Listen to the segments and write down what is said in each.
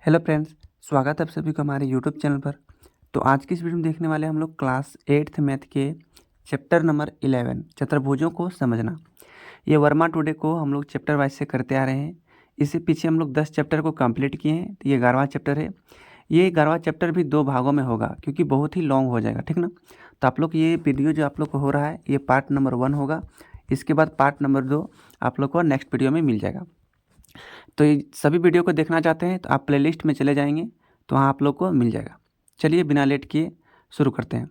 Hello friends, स्वागत है आप सभी को हमारे यूट्यूब चैनल पर। तो आज की इस वीडियो में देखने वाले हम लोग क्लास 8th मैथ के चैप्टर नंबर 11 चतुर्भुजों को समझना। ये वर्मा टुडे को हम लोग चैप्टर वाइज से करते आ रहे हैं। इससे पीछे हम लोग 10 चैप्टर को कंप्लीट किए हैं, तो ये 11वां चैप्टर है। ये 11वां चैप्टर भी 2 भागों में होगा क्योंकि बहुत ही लॉन्ग हो जाएगा, ठीक ना। तो आप लोग ये वीडियो जो आप लोग को हो रहा है ये पार्ट नंबर 1 होगा। इसके बाद पार्ट नंबर 2 आप लोग को नेक्स्ट वीडियो में मिल जाएगा। तो ये सभी वीडियो को देखना चाहते हैं तो आप प्लेलिस्ट में चले जाएंगे तो वहाँ आप लोग को मिल जाएगा। चलिए बिना लेट किए शुरू करते हैं।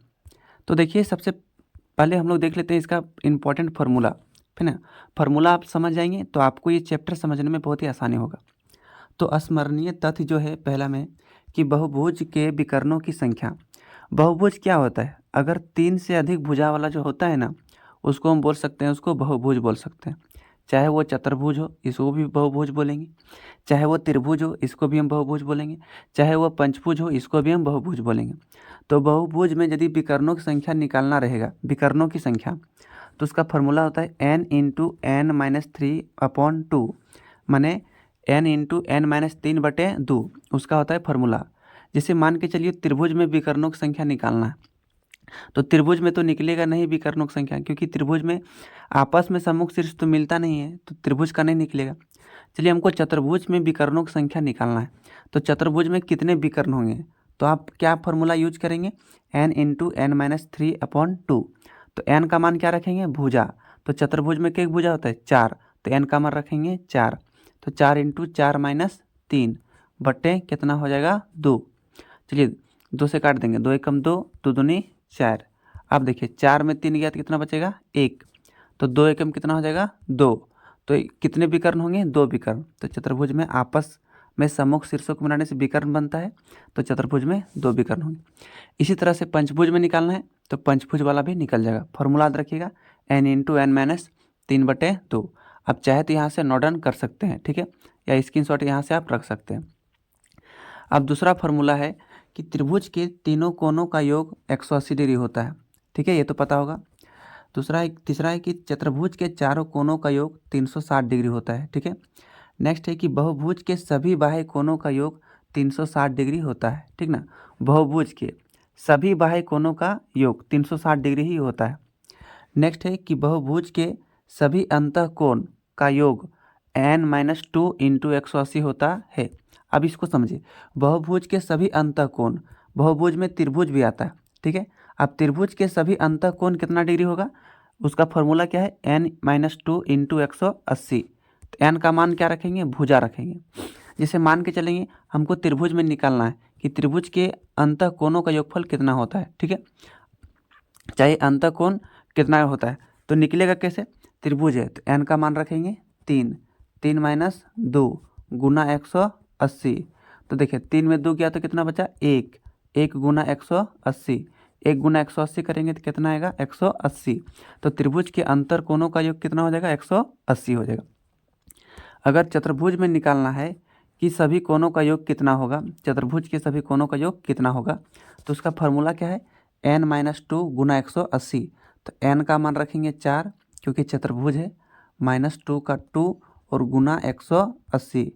तो देखिए, सबसे पहले हम लोग देख लेते हैं इसका इम्पोर्टेंट फार्मूला, है ना। फार्मूला आप समझ जाएंगे तो आपको ये चैप्टर समझने में बहुत ही आसानी होगा। तो स्मरणीय तथ्य जो है पहला में कि बहुभुज के विकर्णों की संख्या। बहुभुज क्या होता है? अगर 3 से अधिक भुजा वाला जो होता है ना, उसको हम बोल सकते हैं, उसको बहुभुज बोल सकते हैं। चाहे वो चतुर्भुज हो, इसको भी बहुभुज बोलेंगे। चाहे वो त्रिभुज हो, इसको भी हम बहुभुज बोलेंगे। चाहे वो पंचभुज हो, इसको भी हम बहुभुज बोलेंगे। तो बहुभुज में यदि विकर्णों की संख्या निकालना रहेगा, विकर्णों की संख्या, तो उसका फॉर्मूला होता है n into n minus 3 upon 2, माने n इंटू एन माइनस 3 बटे 2 उसका होता है फॉर्मूला। जैसे मान के चलिए त्रिभुज में विकर्णों की संख्या निकालना है, तो त्रिभुज में तो निकलेगा नहीं विकर्णों की संख्या, क्योंकि त्रिभुज में आपस में सम्मुख शीर्ष तो मिलता नहीं है, तो त्रिभुज का नहीं निकलेगा। चलिए, हमको चतुर्भुज में विकर्णों की संख्या निकालना है। तो चतुर्भुज में कितने विकर्ण होंगे, तो आप क्या फॉर्मूला यूज करेंगे? n into n minus 3 upon 2। तो n का मान क्या रखेंगे? भुजा। तो चतुर्भुज में कितने भुजा होता है? 4। तो n का मान रखेंगे 4। तो 4 इंटू 4 माइनस 3 बट्टे कितना हो जाएगा? 2। चलिए 2 से काट देंगे, 2 एकम 2, 2 दूनी 4। अब देखिए 4 में 3 गया तो कितना बचेगा? 1। तो 2 एकम कितना हो जाएगा? 2। तो कितने विकर्ण होंगे? 2 विकर्ण। तो चतुर्भुज में आपस में सम्मुख शीर्षों को मिलाने से विकर्ण बनता है, तो चतुर्भुज में 2 विकर्ण होंगे। इसी तरह से पंचभुज में निकालना है तो पंचभुज वाला भी निकल जाएगा। फॉर्मूला याद रखिएगा, n इंटू एन माइनस 3 बटे 2। आप चाहे तो यहाँ से नोट डाउन कर सकते हैं, ठीक है, या स्क्रीनशॉट यहाँ से आप रख सकते हैं। अब दूसरा फार्मूला है कि त्रिभुज के तीनों कोनों का योग 180 डिग्री होता है, ठीक है, ये तो पता होगा। तीसरा है कि चतुर्भुज के चारों कोनों का योग 360 डिग्री होता है, ठीक है। नेक्स्ट है कि बहुभुज के सभी बाह्य कोनों का योग 360 डिग्री होता है, ठीक ना। बहुभुज के सभी बाह्य कोनों का योग 360 डिग्री ही होता है। नेक्स्ट है कि बहुभुज के सभी अंतःकोण का योग n-2 इंटू 180 होता है। अब इसको समझिए, बहुभुज के सभी अंतःकोण, बहुभुज में त्रिभुज भी आता है, ठीक है। अब त्रिभुज के सभी अंतःकोण कितना डिग्री होगा? उसका फॉर्मूला क्या है? n-2 into 180। तो n का मान क्या रखेंगे? भुजा रखेंगे। जैसे मान के चलेंगे हमको त्रिभुज में निकालना है कि त्रिभुज के अंतःकोणों का योगफल कितना होता है, ठीक है। चाहे अंतःकोण कितना होता है तो निकलेगा कैसे? त्रिभुज है तो n का मान रखेंगे 3, 3 माइनस 2 गुना 180। तो देखिए 3 में 2 गया तो कितना बचा? 1, 1 गुना 180, 1 गुना 180 करेंगे तो कितना आएगा? 180। तो त्रिभुज के अंतर कोणों का योग कितना हो जाएगा? 180 हो जाएगा। अगर चतुर्भुज में निकालना है कि सभी कोणों का योग कितना होगा, चतुर्भुज के सभी कोणों का योग कितना होगा, तो उसका फॉर्मूला क्या है? n-2 गुना 180। तो n का मान रखेंगे 4 क्योंकि चतुर्भुज है, -2 का 2 और गुना 180।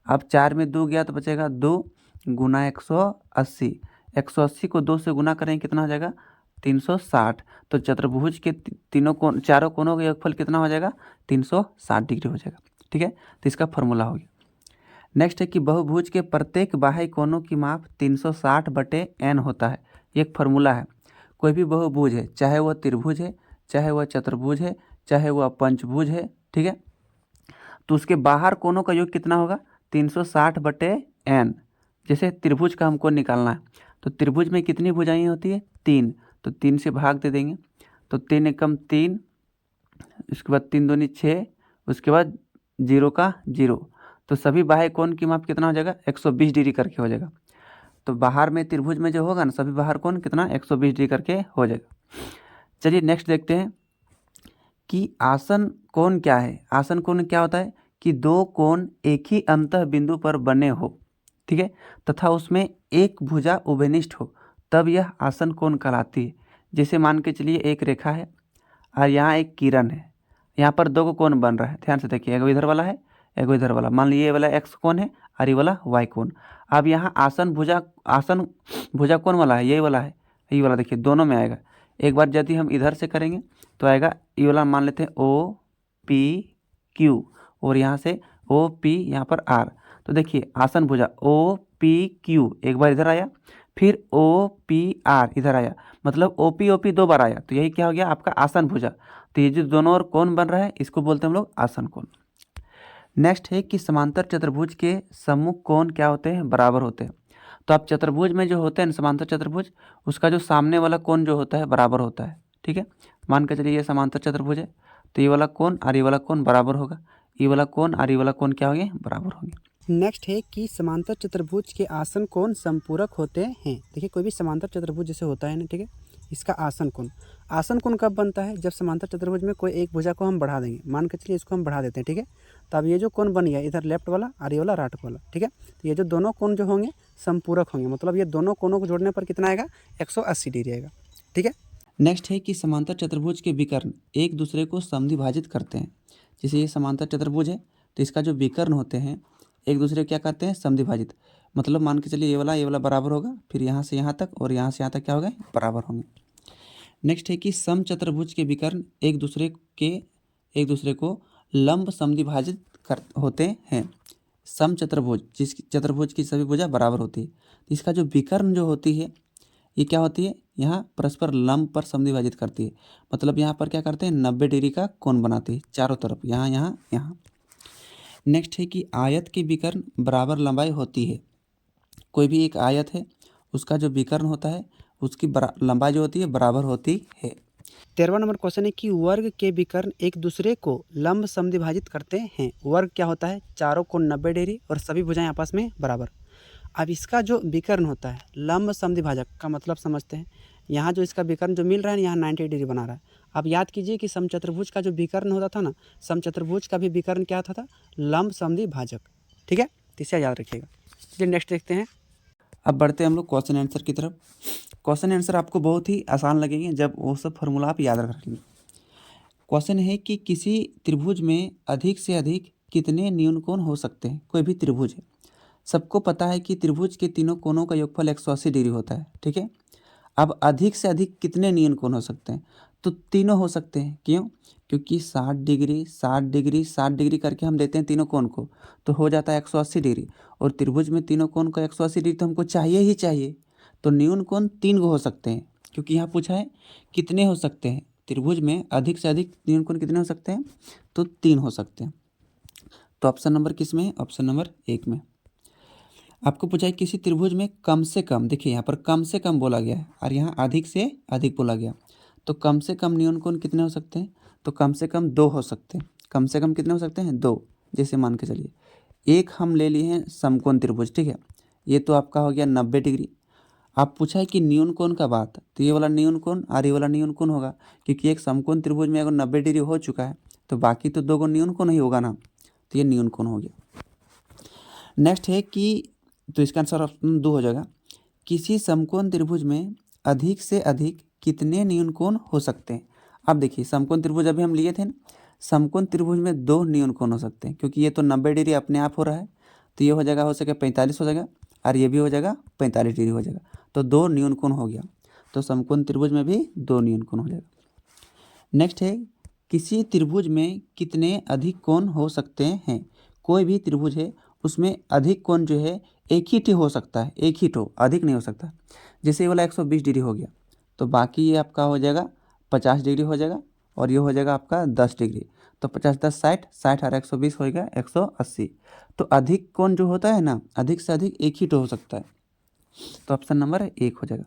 अब 4 में 2 गया तो बचेगा 2 गुना 180। 180 को 2 से गुना करेंगे कितना हो जाएगा? 360। तो चतुर्भुज के तीनों कोण, चारों कोणों का योगफल कितना हो जाएगा? 360 डिग्री हो जाएगा, ठीक है। तो इसका फॉर्मूला हो गया। नेक्स्ट है कि बहुभुज के प्रत्येक बाह्य कोणों की माप 360 बटे n होता है। एक फार्मूला है। कोई भी बहुभुज है, चाहे वह त्रिभुज है, चाहे वह चतुर्भुज है, चाहे वह पंचभुज है, ठीक है, तो उसके बाहर कोणों का योग कितना होगा? 360 बटे n। जैसे त्रिभुज का हमको निकालना है तो त्रिभुज में कितनी भुजाएं होती है? 3। तो 3 से भाग दे देंगे तो 3 एकम 3, उसके बाद 3 दूनी 6, उसके बाद 0 का 0। तो सभी बाह्य कोण की माप कितना हो जाएगा? 120 डिग्री करके हो जाएगा। तो बाहर में त्रिभुज में जो होगा ना, सभी बाहर कोण कितना? 120 डिग्री करके हो जाएगा। चलिए नेक्स्ट देखते हैं कि आसन कोण क्या है। आसन कोण क्या होता है कि दो कोण एक ही अंतः बिंदु पर बने हो, ठीक है, तथा उसमें एक भुजा उभयनिष्ठ हो, तब यह आसन कोण कहलाती है। जैसे मान के चलिए एक रेखा है और यहाँ एक किरण है, यहाँ पर दो कोण बन रहा है, ध्यान से देखिए, एक इधर वाला है, एगो इधर वाला। मान लीजिए ये वाला एक्स कोण है और ये वाला वाई कोण। अब यहाँ आसन भुजा कौन वाला है, यही वाला है, ये वाला देखिए दोनों में आएगा। एक बार यदि हम इधर से करेंगे तो आएगा ये वाला, मान लेते हैं ओ पी क्यू, और यहाँ से ओ पी यहाँ पर आर। तो देखिए आसन भुजा ओ पी क्यू एक बार इधर आया, फिर ओ पी आर इधर आया, मतलब ओ पी 2 बार आया, तो यही क्या हो गया आपका आसन भुजा। तो ये जो दोनों ओर कोण बन रहा है इसको बोलते हैं हम लोग आसन कोण। नेक्स्ट है कि समांतर चतुर्भुज के सम्मुख कोण क्या होते हैं, बराबर होते हैं। तो आप चतुर्भुज में जो होते हैं समांतर चतुर्भुज, उसका जो सामने वाला कोण जो होता है बराबर होता है। ठीक है, मान के चलिए ये समांतर चतुर्भुज है, तो ये वाला कोण और ये वाला कोण बराबर होगा, ये वाला कोण और ये वाला कोण क्या होंगे, बराबर होंगे। नेक्स्ट है कि समांतर चतुर्भुज के आसन कोण संपूरक होते हैं। देखिए कोई भी समांतर चतुर्भुज जैसे होता है ना, ठीक है, इसका आसन कोण कब बनता है, जब समांतर चतुर्भुज में कोई एक भुजा को हम बढ़ा देंगे। मान के चलिए इसको हम बढ़ा देते हैं, ठीक है, तो अब ये जो कोण बन गया इधर लेफ्ट वाला और ये वाला राइट वाला, ठीक है, तो ये जो दोनों कोण जो होंगे संपूरक होंगे, मतलब ये दोनों कोणों को जोड़ने पर कितना आएगा, 180 डिग्री आएगा। ठीक है, नेक्स्ट है कि समांतर चतुर्भुज के विकर्ण एक दूसरे को समद्विभाजित करते हैं। जैसे ये समांतर चतुर्भुज है तो इसका जो विकर्ण होते हैं एक दूसरे को क्या करते हैं, समद्विभाजित। मतलब मान के चलिए ये वाला बराबर होगा, फिर यहाँ से यहाँ तक और यहाँ से यहाँ तक क्या होगा, बराबर होंगे। नेक्स्ट है कि समचतुर्भुज के विकर्ण एक दूसरे को लंब समद्विभाजित कर होते हैं। समचतुर्भुज जिस चतुर्भुज की सभी भुजा बराबर होती है, तो इसका जो विकर्ण जो होती है ये क्या होती है, यहाँ परस्पर लंब पर समद्विभाजित करती है। मतलब यहाँ पर क्या करते हैं, 90 डिग्री का कोण बनाती है चारों तरफ, यहाँ यहाँ यहाँ। नेक्स्ट है कि आयत के विकर्ण बराबर लंबाई होती है। कोई भी एक आयत है उसका जो विकर्ण होता है उसकी लंबाई जो होती है बराबर होती है। 13वां नंबर क्वेश्चन है कि वर्ग के विकर्ण एक दूसरे को लंब समद्विभाजित करते हैं। वर्ग क्या होता है, चारों कोण 90 डिग्री और सभी भुजाएं आपस में बराबर। अब इसका जो विकर्ण होता है लंब समद्विभाजक का मतलब समझते हैं। यहाँ जो इसका विकर्ण जो मिल रहा है यहाँ 90 डिग्री बना रहा है। अब याद कीजिए कि समचतुर्भुज का जो विकर्ण होता था ना, समचतुर्भुज का भी विकर्ण क्या होता था, लंब समद्विभाजक। ठीक है, तो इसे याद रखिएगा। चलिए नेक्स्ट देखते हैं। अब बढ़ते हैं हम लोग क्वेश्चन आंसर की तरफ। क्वेश्चन आंसर आपको बहुत ही आसान लगेंगे जब वो सब फॉर्मूला आप याद रख लेंगे। क्वेश्चन है कि किसी त्रिभुज में अधिक से अधिक कितने न्यून कोण हो सकते हैं। कोई भी त्रिभुज है, सबको पता है कि त्रिभुज के तीनों कोणों का योगफल 180 डिग्री होता है। ठीक है, अब अधिक से अधिक कितने न्यून कोण हो सकते हैं, तो तीनों हो सकते हैं। क्यों, क्योंकि 60 डिग्री 60 डिग्री 60 डिग्री करके हम देते हैं तीनों कोण को, तो हो जाता है 180 डिग्री। और त्रिभुज में तीनों कोण का 180 डिग्री तो हमको चाहिए ही चाहिए, तो न्यून कोण 3 हो सकते हैं। क्योंकि यहाँ पूछा है कितने हो सकते हैं, त्रिभुज में अधिक से अधिक न्यून कोण कितने हो सकते हैं, तो 3 हो सकते हैं। तो ऑप्शन नंबर किस में है, ऑप्शन नंबर 1 में। आपको पूछा है किसी त्रिभुज में कम से कम, देखिए यहाँ पर कम से कम बोला गया है और यहाँ अधिक से अधिक बोला गया, तो कम से कम न्यून कोण कितने हो सकते हैं, तो कम से कम 2 हो सकते हैं। कम से कम कितने हो सकते हैं, 2। जैसे मान के चलिए एक हम ले लिए हैं समकोण त्रिभुज, ठीक है, ये तो आपका हो गया 90 डिग्री। आप पूछा है कि न्यून कोण का बात, तो ये वाला न्यून कोण और ये वाला न्यून कोण होगा, क्योंकि एक समकोण त्रिभुज में अगर 90 डिग्री हो चुका है तो बाकी तो 2 गो न्यून कोण ही होगा ना, तो ये न्यून कोण हो गया। नेक्स्ट है कि, तो इसका आंसर ऑप्शन 2 हो जाएगा। किसी समकोण त्रिभुज में अधिक से अधिक कितने न्यून कोण हो सकते हैं। अब देखिए समकोण त्रिभुज अभी हम लिए थे ना, समकोण त्रिभुज में 2 न्यून कोण हो सकते हैं, क्योंकि ये तो 90 डिग्री अपने आप हो रहा है, तो ये हो जाएगा, हो सके 45 हो जाएगा, और ये भी हो जाएगा 45 डिग्री हो जाएगा, तो 2 न्यून कोण हो गया। तो समकोण त्रिभुज में भी 2 न्यून कोण हो जाएगा। नेक्स्ट है किसी त्रिभुज में कितने अधिक कोण हो सकते हैं। कोई भी त्रिभुज है उसमें अधिक कोण जो है एक ही ठी हो सकता है, एक ही ठो, अधिक नहीं हो सकता। जैसे ये वाला 120 डिग्री हो गया, तो बाकी ये आपका हो जाएगा 50 डिग्री हो जाएगा, और ये हो जाएगा आपका 10 डिग्री, तो 50 10 60 60 और 120 हो गया 180। तो अधिक कोण जो होता है ना, अधिक से अधिक एक ही ठो हो सकता है, तो ऑप्शन नंबर 1 हो जाएगा।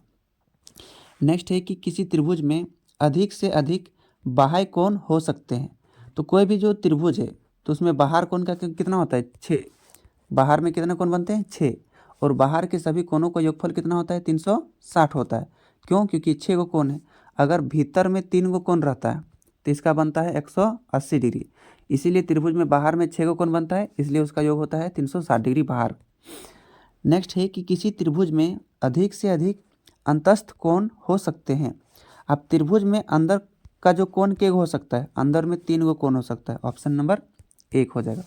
नेक्स्ट है कि किसी त्रिभुज में अधिक से अधिक बाह्य कोण हो सकते हैं। तो कोई भी जो त्रिभुज है तो उसमें बाहर कोण का कितना होता है, 6। बाहर में कितने कोण बनते हैं, 6, और बाहर के सभी कोणों का योगफल कितना होता है, 360 होता है। क्यों, क्योंकि 6 गो कोण है, अगर भीतर में 3 गो कोण रहता है तो इसका बनता है 180 डिग्री। इसीलिए त्रिभुज में बाहर में 6 गो कोण बनता है, इसलिए उसका योग होता है 360 डिग्री बाहर। नेक्स्ट है कि किसी त्रिभुज में अधिक से अधिक अंतस्थ कोण हो सकते हैं। अब त्रिभुज में अंदर का जो कोण के हो सकता है, अंदर में 3 गो कोण हो सकता है, ऑप्शन नंबर 1 हो जाएगा।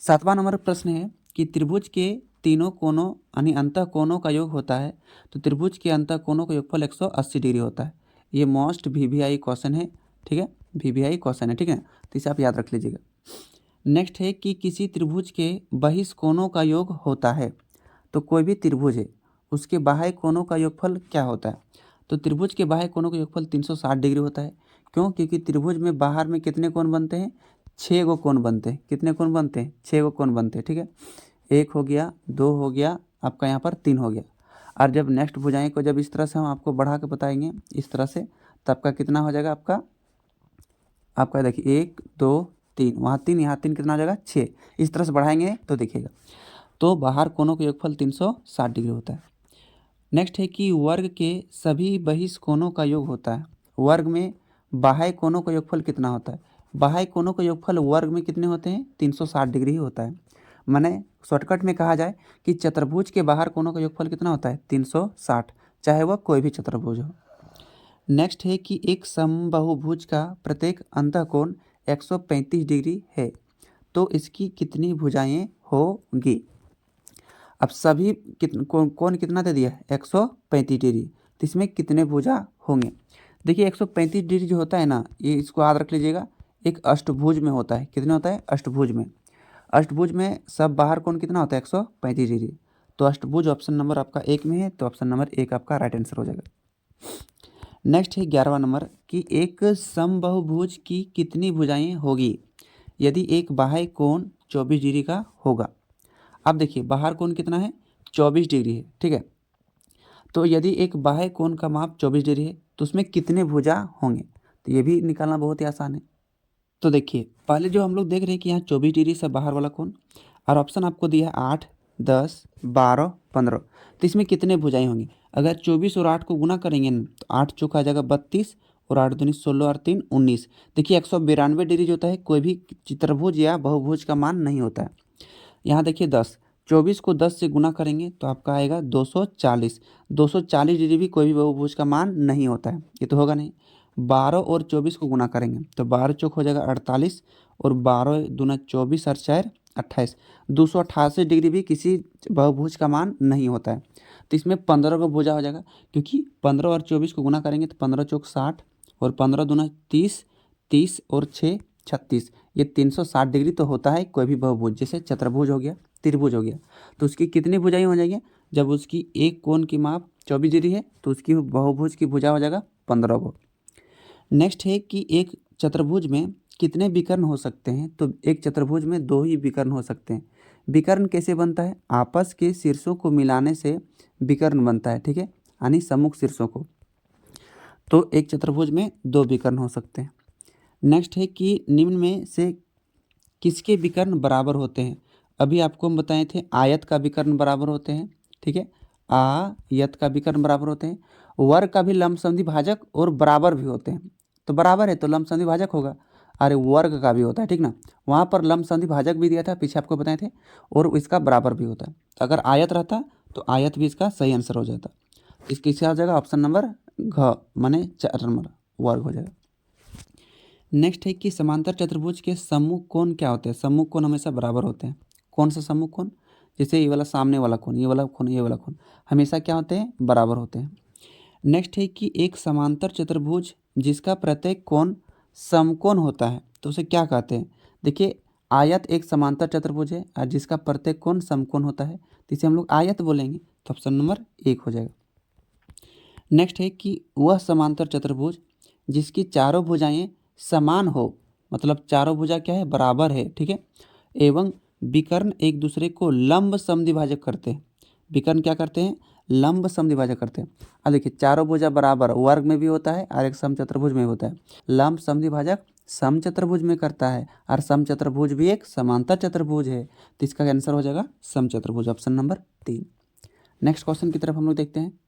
7वां नंबर प्रश्न है कि त्रिभुज के तीनों कोनों यानी अंतः कोनों का योग होता है, तो त्रिभुज के अंतः कोनों का योगफल 180 डिग्री होता है। ये मोस्ट VVI क्वेश्चन है, ठीक है, VVI क्वेश्चन है, ठीक है, तो इसे आप याद रख लीजिएगा। नेक्स्ट है कि किसी त्रिभुज के बहिष कोनों का योग होता है, तो कोई भी त्रिभुज है उसके बाह्य कोनों का योगफल क्या होता है, तो त्रिभुज के बाह्य कोनों का योगफल 360 डिग्री होता है। क्यों? क्योंकि त्रिभुज में बाहर में कितने कोण बनते हैं, 6 गो कोण बनते हैं। कितने कोण बनते हैं? 6 गो कोण बनते हैं, ठीक है। 1 हो गया, 2 हो गया, आपका यहाँ पर 3 हो गया। और जब नेक्स्ट भुजाएं को जब इस तरह से हम आपको बढ़ा के बताएंगे इस तरह से, तो आपका कितना हो जाएगा, आपका देखिए 1 2 3, वहाँ 3 यहाँ 3, कितना हो जाएगा 6। इस तरह से बढ़ाएंगे तो देखिएगा, तो बाहर कोनों का योगफल 360 डिग्री होता है। नेक्स्ट है कि वर्ग के सभी बहिष कोनों का योग होता है। वर्ग में बाह्य कोनों का योगफल कितना होता है? बाह्य कोनों का योगफल वर्ग में कितने होते हैं? 360 डिग्री ही होता है। माने शॉर्टकट में कहा जाए कि चतुर्भुज के बाहर कोनों का योगफल कितना होता है? 360, चाहे वह कोई भी चतुर्भुज हो। नेक्स्ट है कि एक समबाहुभुज का प्रत्येक अंतःकोण 135 डिग्री है, तो इसकी कितनी भुजाएं होंगी? अब सभी कोण कितना दे दिया है? 135 डिग्री, तो इसमें कितने भुजा होंगे? देखिए 135 डिग्री जो होता है ना, ये इसको याद रख लीजिएगा, एक अष्टभुज में होता है। कितने होता है? अष्टभुज में। अष्टभुज में सब बाहर कोण कितना होता है? 135 डिग्री। तो अष्टभुज ऑप्शन नंबर आपका 1 में है, तो ऑप्शन नंबर 1 आपका राइट आंसर हो जाएगा। नेक्स्ट है 11वां नंबर कि एक समबाहुभुज की कितनी भुजाएं होगी यदि एक बाह्य कोण 24 डिग्री का होगा? अब देखिए बाहर कोण कितना है? 24 डिग्री है, ठीक है। तो यदि एक बाह्य कोण का माप 24 डिग्री है तो उसमें कितने भुजा होंगे? तो ये भी निकालना बहुत ही आसान है। तो देखिए पहले जो हम लोग देख रहे हैं कि यहाँ 24 डिग्री से बाहर वाला कोण, और ऑप्शन आपको दिया है 8 10 12 15, तो इसमें कितने भुजाएं होंगी? अगर 24 और 8 को गुना करेंगे ना, तो 8 चौका आ जाएगा 32 और 8 दूनी 16 और 3 19। देखिए 192 डिग्री जो होता है कोई भी चतुर्भुज या बहुभुज का मान नहीं होता है। यहाँ देखिए 10, 24 को 10 से गुना करेंगे तो आपका आएगा 240। 240 डिग्री भी कोई भी बहुभुज का मान नहीं होता है, ये तो होगा नहीं। 12 और 24 को गुना करेंगे तो 12 चौक हो जाएगा 48 और 12 दूना 24 और 4 28। 288 डिग्री भी किसी बहुभुज का मान नहीं होता है, तो इसमें 15 का भुजा हो जाएगा, क्योंकि 15 और 24 को गुना करेंगे तो 15 चौक 60 और 15 दूना 30, 30 और 6 36। ये 360 डिग्री तो होता है कोई भी बहुभुज, जैसे चतुर्भुज हो गया, त्रिभुज हो गया, तो उसकी कितनी भुजाएं हो जाएंगी? जब उसकी एक कोण की माप 24 डिग्री है तो उसकी बहुभुज की भुजा हो जाएगा 15 को। नेक्स्ट है कि एक चतुर्भुज में कितने विकर्ण हो सकते हैं? तो एक चतुर्भुज में 2 ही विकर्ण हो सकते हैं। विकर्ण कैसे बनता है? आपस के शीर्षों को मिलाने से विकर्ण बनता है, ठीक है, यानी सम्मुख शीर्षों को। तो एक चतुर्भुज में 2 विकर्ण हो सकते हैं। नेक्स्ट है कि निम्न में से किसके विकर्ण बराबर होते हैं? अभी आपको हम बताए थे आयत का विकर्ण बराबर होते हैं, ठीक है, आयत का विकर्ण बराबर होते हैं। वर्ग का भी लंबसमद्वि भाजक और बराबर भी होते हैं, तो बराबर है तो लंबसमद्वि भाजक होगा। अरे वर्ग का भी होता है, ठीक ना, वहाँ पर लंबसमद्वि भाजक भी दिया था, पीछे आपको बताए थे, और इसका बराबर भी होता है। अगर आयत रहता तो आयत भी इसका सही आंसर हो जाता। इसके आ जाएगा ऑप्शन नंबर घ, माने 4 नंबर वर्ग हो जाएगा। नेक्स्ट है कि समांतर चतुर्भुज के सम्मुख कोण क्या होते हैं? सम्मुख कोण हमेशा बराबर होते हैं। कौन सा सम्मुख कोण? जैसे ये वाला सामने वाला कोण, ये वाला कोण, ये वाला कोण हमेशा क्या होते हैं? बराबर होते हैं। नेक्स्ट है कि एक समांतर चतुर्भुज जिसका प्रत्येक कोण समकोण होता है तो उसे क्या कहते हैं? देखिए आयत एक समांतर चतुर्भुज है और जिसका प्रत्येक कोण समकोण होता है तो इसे हम लोग आयत बोलेंगे, तो ऑप्शन नंबर 1 हो जाएगा। नेक्स्ट है कि वह समांतर चतुर्भुज जिसकी चारों भुजाएं समान हो, मतलब चारों भुजा क्या है? बराबर है, ठीक है, एवं विकर्ण एक दूसरे को लंब समद्विभाजक करते हैं। विकर्ण क्या करते हैं? लंब समद्विभाजक करते हैं। अब देखिए चारों भुजा बराबर वर्ग में भी होता है और एक समचतुर्भुज में भी होता है। लंब समद्विभाजक समचतुर्भुज में करता है और समचतुर्भुज भी एक समांतर चतुर्भुज है, तो इसका आंसर हो जाएगा समचतुर्भुज, ऑप्शन नंबर 3। नेक्स्ट क्वेश्चन की तरफ हम लोग देखते हैं।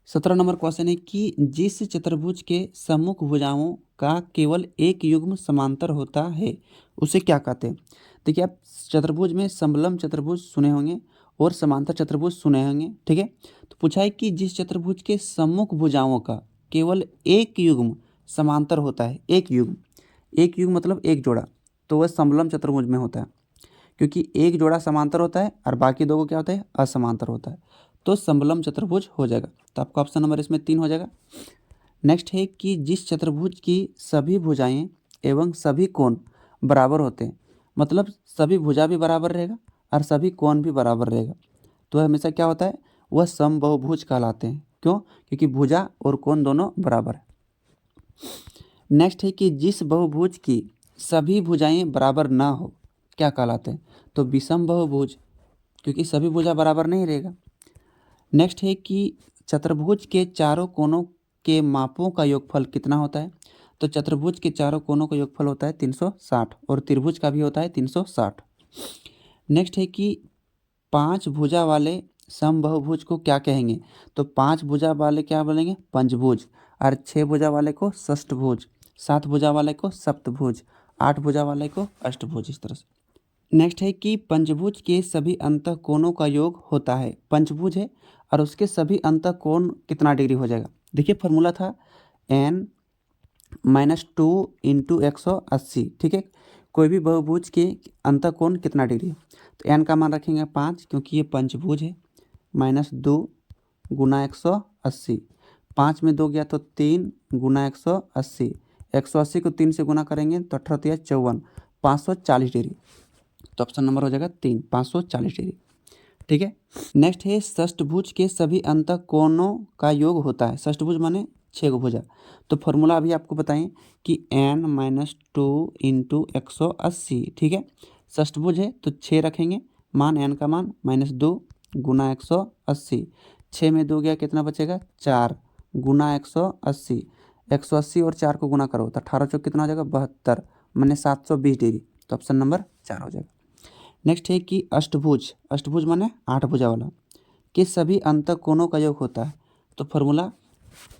17 नंबर क्वेश्चन है कि जिस चतुर्भुज के सम्मुख भुजाओं का केवल एक युग्म समांतर होता है उसे क्या कहते हैं? देखिए आप चतुर्भुज में समलंब चतुर्भुज सुने होंगे और समांतर चतुर्भुज सुने होंगे, ठीक है। तो पूछा है कि जिस चतुर्भुज के सम्मुख भुजाओं का केवल एक युग्म समांतर होता है, एक युग्म, एक युग्म मतलब एक जोड़ा, तो वह समलंब चतुर्भुज में होता है, क्योंकि एक जोड़ा समांतर होता है और बाकी दो को क्या होता है, असमांतर होता है, तो समलंब चतुर्भुज हो जाएगा। तो आपका ऑप्शन नंबर इसमें 3 हो जाएगा। नेक्स्ट है कि जिस चतुर्भुज की सभी भुजाएं एवं सभी कोण बराबर होते हैं, मतलब सभी भुजा भी बराबर रहेगा और सभी कोण भी बराबर रहेगा, तो हमेशा क्या होता है, वह समबाहुभुज कहलाते हैं। क्यों? क्योंकि भुजा और कोण दोनों बराबर है। नेक्स्ट है कि जिस बहुभुज की सभी भुजाएं बराबर ना हो, क्या कहलाते हैं, तो विषम बहुभुज, क्योंकि सभी भुजा बराबर नहीं रहेगा। नेक्स्ट है कि चतुर्भुज के चारों कोनों के मापों का योगफल कितना होता है, तो चतुर्भुज के चारों कोनों का योगफल होता है 360 और त्रिभुज का भी होता है 360। नेक्स्ट है कि 5 भुजा वाले समबाहुभुज को क्या कहेंगे, तो 5 भुजा वाले क्या बोलेंगे, पंचभुज, और 6 भुजा वाले को षष्ठभुज, 7 भुजा वाले को सप्तभुज, 8 भुजा वाले को अष्टभुज, इस तरह से। नेक्स्ट है कि पंचभुज के सभी अंतः कोणों का योग होता है, पंचभुज है और उसके सभी अंतः कोण कितना डिग्री हो जाएगा। देखिए फॉर्मूला था n - 2 × 180, ठीक है। कोई भी बहुभुज के अंतः कोण कितना डिग्री है, तो n का मान रखेंगे 5, क्योंकि ये पंचभुज है, -2 × 180, 5 में 2 गया तो 3 × 180, 180 को 3 से गुना करेंगे तो 18 × 54, 540 डिग्री, तो ऑप्शन नंबर हो जाएगा 3, 540 डिग्री, ठीक है। नेक्स्ट है षष्ठभुज के सभी अंतः कोणों का योग होता है, षष्ठभुज माने 6 भुजा, तो फॉर्मूला अभी आपको बताएं कि n - 2 × 180, ठीक है। षष्ठभुज है तो 6 रखेंगे, मान n का मान -2 × 180, 6 में 2 गया कितना बचेगा, 4 × 180, 180 और 4 को गुना करो तो 18 चौक कितना हो जाएगा, 72, माने 720 डिग्री, तो ऑप्शन नंबर 4 हो जाएगा। नेक्स्ट है कि अष्टभुज, अष्टभुज माने 8 भुजा वाला, के सभी अंतः कोणों का योग होता है, तो फॉर्मूला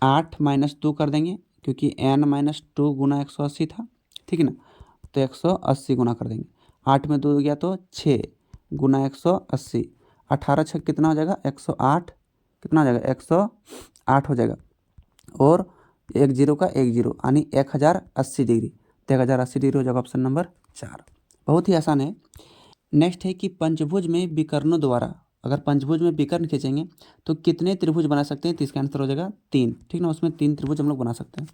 8 - 2 कर देंगे, क्योंकि n - 2 × 180 था, ठीक है ना, तो 180 गुना कर देंगे, 8 में 2 गया तो 6 × 180, 18 छः कितना हो जाएगा, 108, कितना हो जाएगा, 108 हो जाएगा, और एक जीरो का एक जीरो यानी 1080 डिग्री, तो 1080 डिग्री हो जाएगा ऑप्शन नंबर 4। बहुत ही आसान है। नेक्स्ट है कि पंचभुज में विकर्णों द्वारा, अगर पंचभुज में विकर्ण खींचेंगे तो कितने त्रिभुज बना सकते हैं, तो इसका आंसर हो जाएगा 3, ठीक ना, उसमें 3 त्रिभुज हम लोग बना सकते हैं।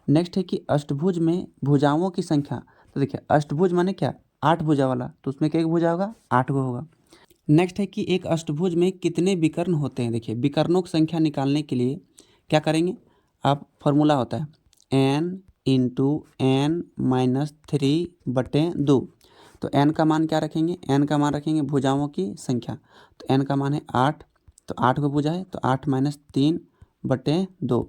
नेक्स्ट है कि अष्टभुज में भुजाओं की संख्या, तो देखिए अष्टभुज माने क्या, 8 भुजा वाला, तो उसमें एक भुजा होगा, 8 गो होगा। नेक्स्ट है कि एक अष्टभुज में कितने विकर्ण होते हैं, देखिए विकर्णों की संख्या निकालने के लिए क्या करेंगे आप, फॉर्मूला होता है n × n - 3/2, तो n का मान क्या रखेंगे, n का मान रखेंगे भुजाओं की संख्या, तो n का मान है 8, तो 8 को भुजा है तो 8 - 3/2,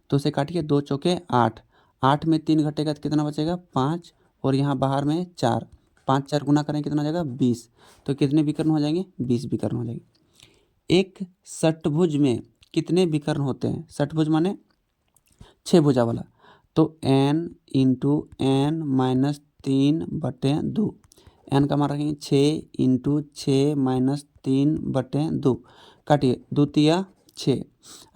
तो उसे काटिए, 2 चौके 8, 8 में 3 घटेगा तो कितना बचेगा, 5, और यहाँ बाहर में 4, 5 4 गुना करें कितना हो जाएगा, 20, तो कितने विकर्ण हो जाएंगे, 20 विकर्ण हो जाएंगे। एक षटभुज में कितने विकर्ण होते हैं, षटभुज माने 6 भुजा वाला, तो n × n - 3/2, n का मान रखेंगे 6 × 6 - 3/2, काटिए, 2 तिया 6,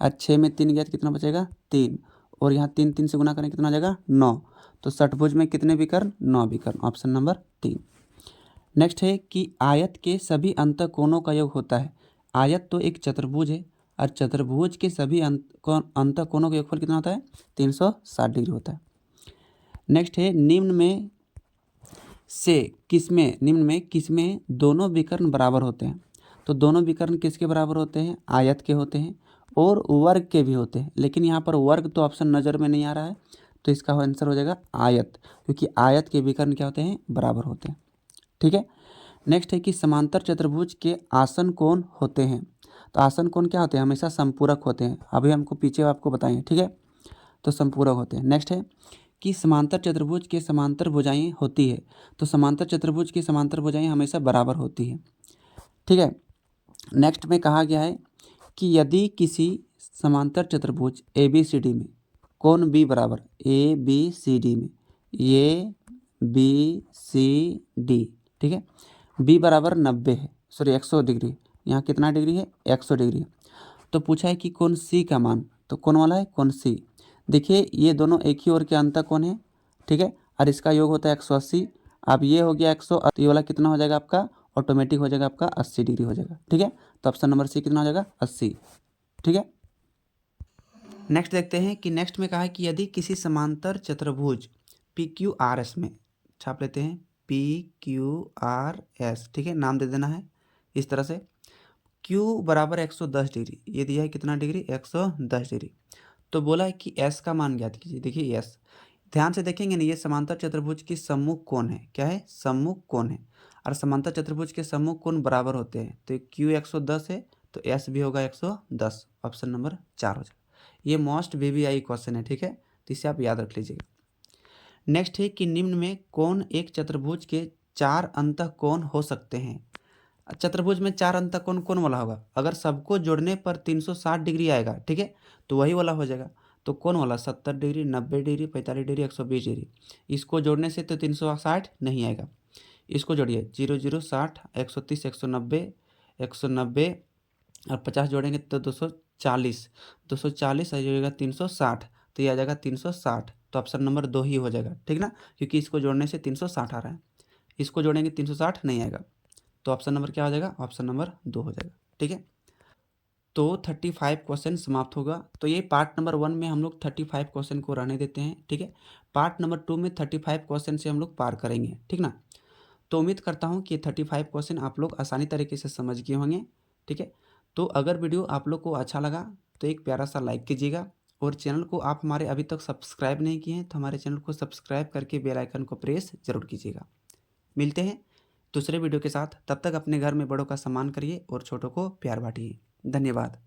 और 6 में 3 गया तो कितना बचेगा, 3, और यहाँ 3 3 से गुना करें कितना हो जाएगा, 9, तो षटभुज में कितने विकर्ण, 9 विकर्ण, ऑप्शन नंबर 3। नेक्स्ट है कि आयत के सभी अंतः कोणों का योग होता है, आयत तो एक चतुर्भुज है और चतुर्भुज के सभी अंतः कोणों का योगफल कितना होता है, 360 डिग्री होता है। नेक्स्ट है निम्न में किसमें दोनों विकर्ण बराबर होते हैं, तो दोनों विकर्ण किसके बराबर होते हैं, आयत के होते हैं और वर्ग के भी होते हैं, लेकिन यहाँ पर वर्ग तो ऑप्शन नज़र में नहीं आ रहा है, तो इसका आंसर हो जाएगा आयत, क्योंकि आयत के विकर्ण क्या होते हैं, बराबर होते हैं, ठीक है। नेक्स्ट है कि समांतर चतुर्भुज के आसन कोण होते हैं, तो आसन कोण क्या होते हैं, हमेशा संपूरक होते हैं, अभी हमको पीछे आपको बताएं, ठीक है, तो संपूरक होते हैं। नेक्स्ट है कि समांतर चतुर्भुज के समांतर भुजाएं होती है, तो समांतर चतुर्भुज की समांतर भुजाएं हमेशा बराबर होती है, ठीक है। नेक्स्ट में कहा गया है कि यदि किसी समांतर चतुर्भुज ABCD में कोण B बराबर ABCD में ये BCD, ठीक है, B बराबर 90 है, सॉरी 100 डिग्री, यहाँ कितना डिग्री है, 100 डिग्री, तो पूछा है कि कोण C का मान, तो कौन वाला है, कोण C, देखिए ये दोनों एक ही ओर के अंतः कोण है, ठीक है, और इसका योग होता है 180 अब ये हो गया 100, तो ये वाला कितना हो जाएगा आपका, ऑटोमेटिक हो जाएगा आपका 80 डिग्री हो जाएगा। ठीक है, तो ऑप्शन नंबर सी कितना हो जाएगा, 80। ठीक है, नेक्स्ट देखते हैं कि नेक्स्ट में कहा है कि यदि किसी समांतर चतुर्भुज PQRS में, छाप लेते हैं PQRS, ठीक है, नाम दे देना है इस तरह से, Q बराबर 110 डिग्री, ये दिया है कितना डिग्री, 110 डिग्री। तो बोला है कि S का मान ज्ञात कीजिए। देखिए S, ध्यान से देखेंगे ना, ये समांतर चतुर्भुज की सम्मुख कोण है, क्या है, सम्मुख कोण है, और समांतर चतुर्भुज के सम्मुख कोण बराबर होते हैं, तो Q 110 है तो S भी होगा 110, ऑप्शन नंबर 4 हो जाएगा। ये मोस्ट VVI क्वेश्चन है, ठीक है, तो इसे आप याद रख लीजिएगा। नेक्स्ट है कि निम्न में कौन एक चतुर्भुज के 4 अंतःकोण हो सकते हैं। चतुर्भुज में 4 अंतःकोण कौन वाला होगा, अगर सबको जोड़ने पर 360 डिग्री आएगा, ठीक है, तो वही वाला हो जाएगा। तो कौन वाला, 70 डिग्री, 90 डिग्री, 45 डिग्री, 120 डिग्री। इसको जोड़ने से तो 360 नहीं आएगा, इसको जोड़िए, 0 0 60, 130, 190, 190 और 50 जोड़ेंगे तो 240, 240 आ जाएगा 360, तो ये आ जाएगा 360, तो ऑप्शन नंबर 2 ही हो जाएगा। ठीक ना, क्योंकि इसको जोड़ने से 360 आ रहा है, इसको जोड़ेंगे 360 नहीं आएगा, तो ऑप्शन नंबर क्या हो जाएगा, ऑप्शन नंबर 2 हो जाएगा। ठीक है, तो 35 क्वेश्चन समाप्त होगा। तो ये पार्ट नंबर 1 में हम लोग 35 क्वेश्चन को रहने देते हैं। ठीक है, पार्ट नंबर 2 में 35 क्वेश्चन से हम लोग पार करेंगे। ठीक ना, तो उम्मीद करता हूँ कि 35 क्वेश्चन आप लोग आसानी तरीके से समझ गए होंगे। ठीक है, तो अगर वीडियो आप लोग को अच्छा लगा तो एक प्यारा सा लाइक कीजिएगा, और चैनल को आप हमारे अभी तक सब्सक्राइब नहीं किए हैं तो हमारे चैनल को सब्सक्राइब करके बेल आइकन को प्रेस जरूर कीजिएगा। मिलते हैं दूसरे वीडियो के साथ, तब तक अपने घर में बड़ों का सम्मान करिए और छोटों को प्यार बांटिए। धन्यवाद।